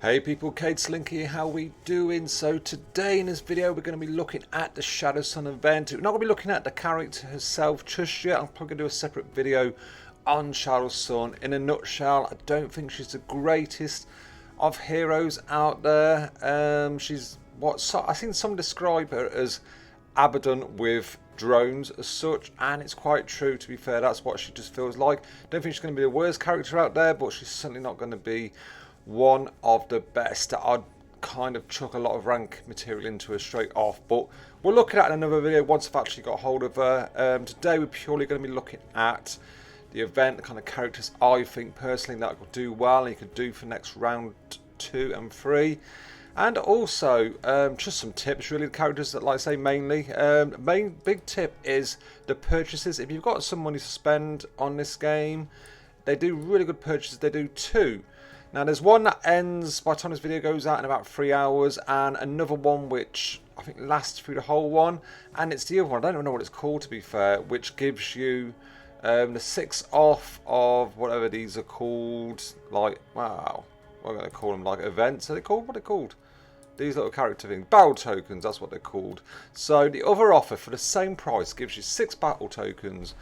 Hey people, Kate Link here, how we doing? So today in this video we're going to be looking at the Shadowsun event. We're not going to be looking at the character herself just yet. I'm probably going to do a separate video on Shadowsun. In a nutshell, I don't think she's the greatest of heroes out there. She's I think some describe her as Abaddon with drones as such, and it's quite true, to be fair. That's what she just feels like. Don't think she's going to be the worst character out there, but she's certainly not going to be one of the best. I'd kind of chuck a lot of rank material into her straight off, but we'll look at it in another video once I've actually got hold of her. Today we're purely going to be looking at the event, the kind of characters I think personally that could do well and you could do for next round 2 and 3. And also, just some tips really, the characters that, like I say, mainly. Main big tip is the purchases. If you've got some money to spend on this game, they do really good purchases. They do 2. Now there's one that ends by the time this video goes out in about 3 hours, and another one which I think lasts through the whole one, and it's the other one, I don't even know what it's called to be fair, which gives you the 6 off of whatever these are called, like, wow, what am I going to call them, like events, are they called, what are they called? These little character things, battle tokens, that's what they're called. So the other offer for the same price gives you 6 battle tokens,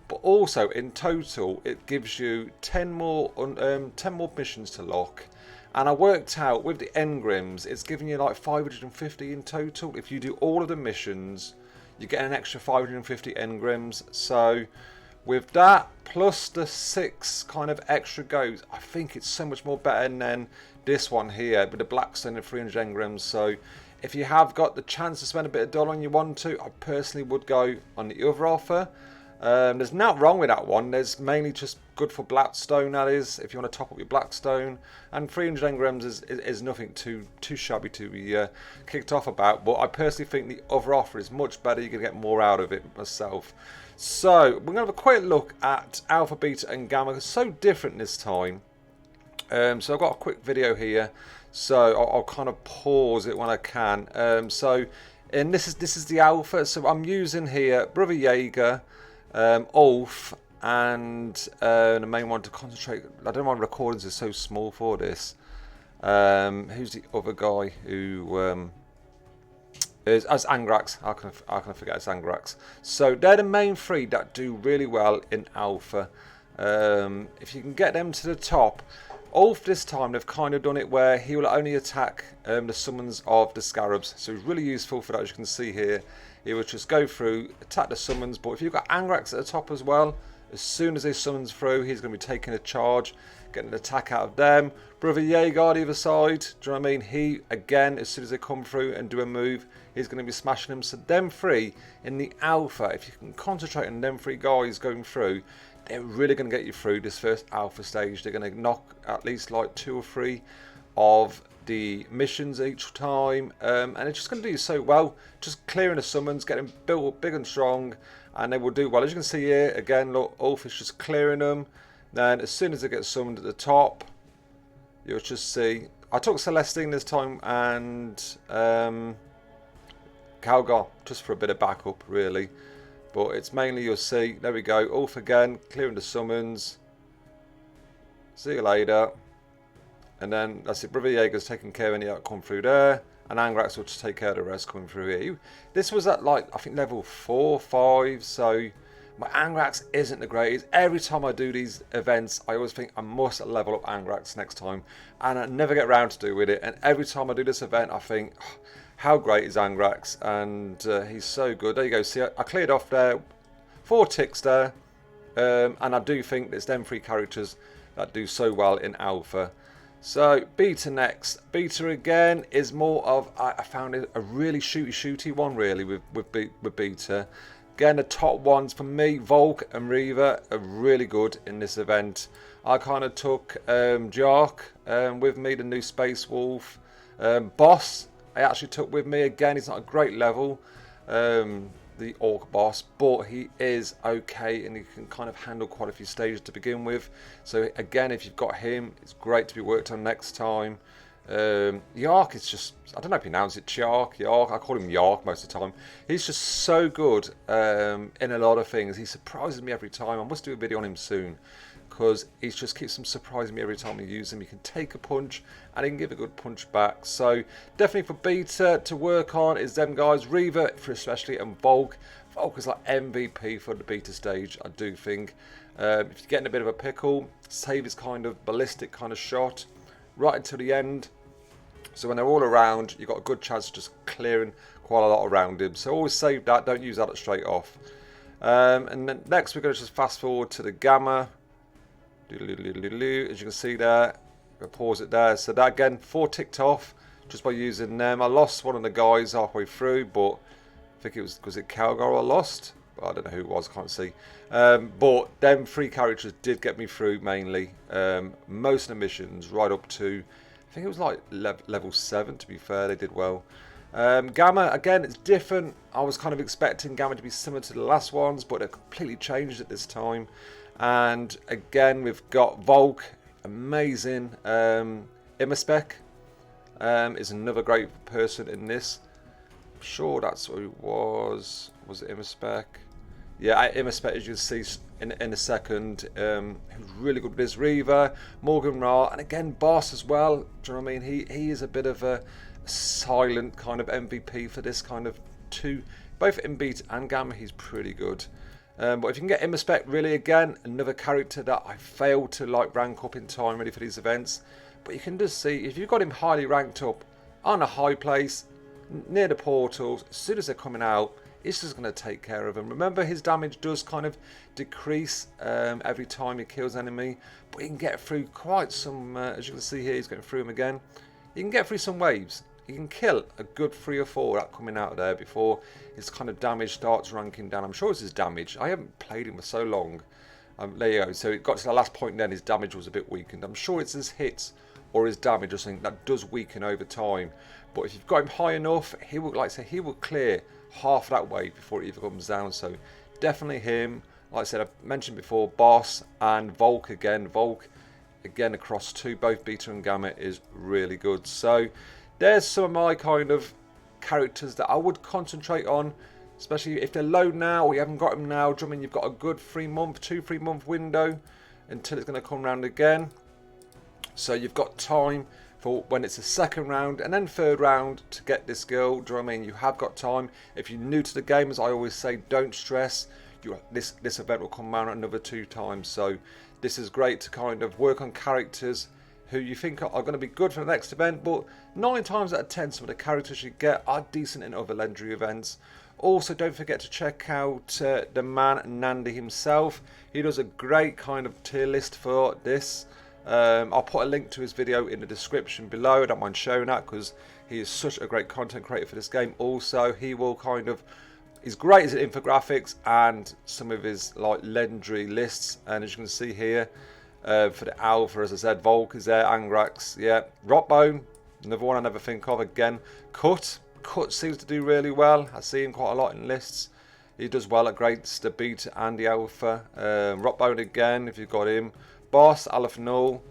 but also in total it gives you 10 more missions to lock. And I worked out with the engrams, it's giving you like 550 in total. If you do all of the missions, you get an extra 550 engrams. So with that plus the 6 kind of extra goes, I think it's so much more better than this one here with the Blackstone and 300 engrams. So if you have got the chance to spend a bit of dollar and you want to, I personally would go on the other offer. There's nothing wrong with that one. There's mainly just good for Blackstone, that is, if you want to top up your Blackstone. And 300 engrams is nothing too shabby to be kicked off about. But I personally think the other offer is much better. You're going to get more out of it myself. So we're going to have a quick look at Alpha, Beta and Gamma. It's so different this time. So I've got a quick video here. So I'll kind of pause it when I can. And this is the Alpha. So I'm using here Brother Jaeger, Ulf, and the main one to concentrate. I don't know why recordings are so small for this. Who's the other guy who is as Angrax? How can I forget it's Angrax? So they're the main 3 that do really well in Alpha. If you can get them to the top. Ulf this time they've kind of done it where he will only attack the summons of the scarabs, so it's really useful for that. As you can see here, he will just go through, attack the summons. But if you've got Angrax at the top as well, as soon as they summons through, he's going to be taking a charge, getting an attack out of them. Brother Jaeger on the other side, do you know what I mean? He, again, as soon as they come through and do a move, he's going to be smashing them. So them 3 in the Alpha, if you can concentrate on them 3 guys going through, they're really going to get you through this first Alpha stage. They're going to knock at least like 2 or 3 of the missions each time, and it's just going to do so well, just clearing the summons, getting built up big and strong, and they will do well. As you can see here, again, look, Ulf is just clearing them. Then as soon as they get summoned at the top, you'll just see, I took Celestine this time and Calgar, just for a bit of backup really. But it's mainly, you'll see, there we go, Ulf again, clearing the summons. See you later. And then, that's it, Brother Jaeger's taking care of any that come through there. And Angrax will just take care of the rest coming through here. This was at, like, I think level 4, 5, so my Angrax isn't the greatest. Every time I do these events, I always think I must level up Angrax next time. And I never get around to do with it. And every time I do this event, I think, oh, how great is Angrax, and he's so good. There you go, see, I cleared off there, 4 ticks there, and I do think it's them 3 characters that do so well in Alpha. So Beta next. Beta again is more of, I found it a really shooty one really with Beta. Again, the top ones for me, Volk and Reaver, are really good in this event. I kind of took Jark with me, the new Space Wolf. Boss I actually took with me. Again, he's not a great level, the Orc boss, but he is okay and he can kind of handle quite a few stages to begin with. So again, if you've got him, it's great to be worked on next time. Yark is just, I don't know if you pronounce it Yark, I call him Yark most of the time. He's just so good in a lot of things. He surprises me every time. I must do a video on him soon, because he just keeps on surprising me every time I use him. He can take a punch and he can give a good punch back. So definitely for beta to work on is them guys, Reaver for especially, and Volk. Volk is like MVP for the beta stage, I do think. If you're getting a bit of a pickle, save his kind of ballistic kind of shot right until the end. So when they're all around, you've got a good chance of just clearing quite a lot around him. So always save that, don't use that straight off. And then next we're going to just fast forward to the Gamma. As you can see there, I'll pause it there. So that again, 4 ticked off just by using them. I lost one of the guys halfway through, but I think it was it Calgar I lost? But I don't know who it was, I can't see. But them 3 characters did get me through mainly. Most of the missions right up to, I think it was like level 7 to be fair, they did well. Gamma, again, it's different. I was kind of expecting Gamma to be similar to the last ones, but it completely changed at this time. And again, we've got Volk, amazing. Immerspec is another great person in this. I'm sure that's what it was. Was it Immerspec? Yeah, Immerspec, as you can see in a second, who's really good with his Reaver, Morgan Ra, and again, Boss as well. Do you know what I mean? He is a bit of a silent kind of MVP for this kind of 2. Both in Beta and Gamma, he's pretty good. But if you can get Immerspec, really, again, another character that I failed to like rank up in time ready for these events. But you can just see, if you've got him highly ranked up on a high place, near the portals, as soon as they're coming out, it's just going to take care of them. Remember, his damage does kind of decrease every time he kills enemy, but he can get through quite some, as you can see here, he's getting through them again. He can get through some waves. He can kill a good 3 or 4 that coming out of there before his kind of damage starts ranking down. I'm sure it's his damage. I haven't played him for so long. There you go. So it got to the last point then, his damage was a bit weakened. I'm sure it's his hits or his damage or something that does weaken over time. But if you've got him high enough, he will, like I say, he will clear half that wave before it even comes down. So definitely him. Like I said, I've mentioned before, Boss and Volk again. Volk again across 2, both Beta and Gamma, is really good. So there's some of my kind of characters that I would concentrate on, especially if they're low now or you haven't got them now. Do you know what I mean? You've got a good 2-3 month window until it's going to come round again. So you've got time for when it's the 2nd round and then 3rd round to get this skill. Do you know what I mean? You have got time. If you're new to the game, as I always say, don't stress. This event will come around another 2 times. So this is great to kind of work on characters who you think are going to be good for the next event, but 9 times out of 10 some of the characters you get are decent in other legendary events. Also, don't forget to check out the man Nandi himself. He does a great kind of tier list for this. I'll put a link to his video in the description below. I don't mind showing that because he is such a great content creator for this game. Also, he will kind of, he's great at infographics and some of his like legendary lists. And as you can see here, for the Alpha, as I said, Volk is there, Angrax, yeah, Rotbone, another one I never think of again. Cut seems to do really well. I see him quite a lot in lists. He does well at greats, the Beta and the Alpha. Rotbone again, if you've got him. Boss, Alphanol.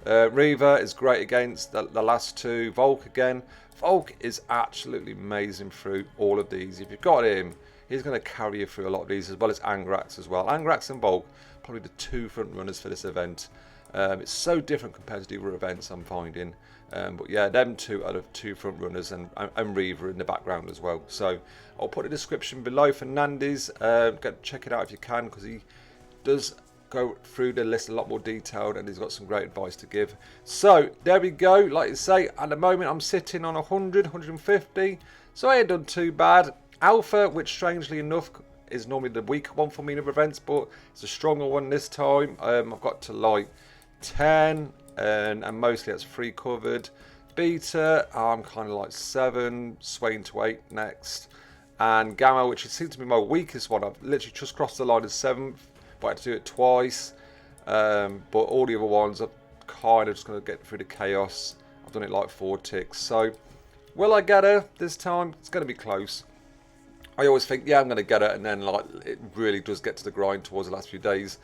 Reaver is great against the last 2. Volk again. Volk is absolutely amazing through all of these. If you've got him, he's going to carry you through a lot of these, as well as Angrax as well. Angrax and Volk, probably the 2 front runners for this event. It's so different compared to the other events I'm finding. But yeah, them 2 are the 2 front runners, and Reaver in the background as well. So I'll put a description below for Nandi's. Check it out if you can, because he does go through the list a lot more detailed, and he's got some great advice to give. So there we go. Like I say, at the moment I'm sitting on 150, so I ain't done too bad. Alpha, which strangely enough is normally the weaker one for me in other events, but it's a stronger one this time. I've got to like 10, and mostly that's 3 covered. Beta, I'm kind of like 7, swaying to 8 next. And Gamma, which seems to be my weakest one, I've literally just crossed the line as 7th, but I had to do it twice. But all the other ones are kind of just going to get through the chaos. I've done it like 4 ticks. So will I get her this time? It's going to be close. I always think, yeah, I'm going to get it, and then like it really does get to the grind towards the last few days.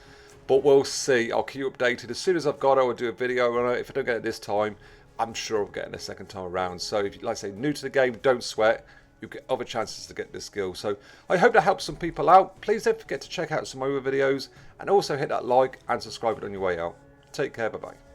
But we'll see. I'll keep you updated. As soon as I've got it, I'll do a video on it. If I don't get it this time, I'm sure of getting a second time around. So if you, like I say, new to the game, don't sweat. You get other chances to get this skill. So I hope that helps some people out. Please don't forget to check out some other videos and also hit that like and subscribe on your way out. Take care, bye bye.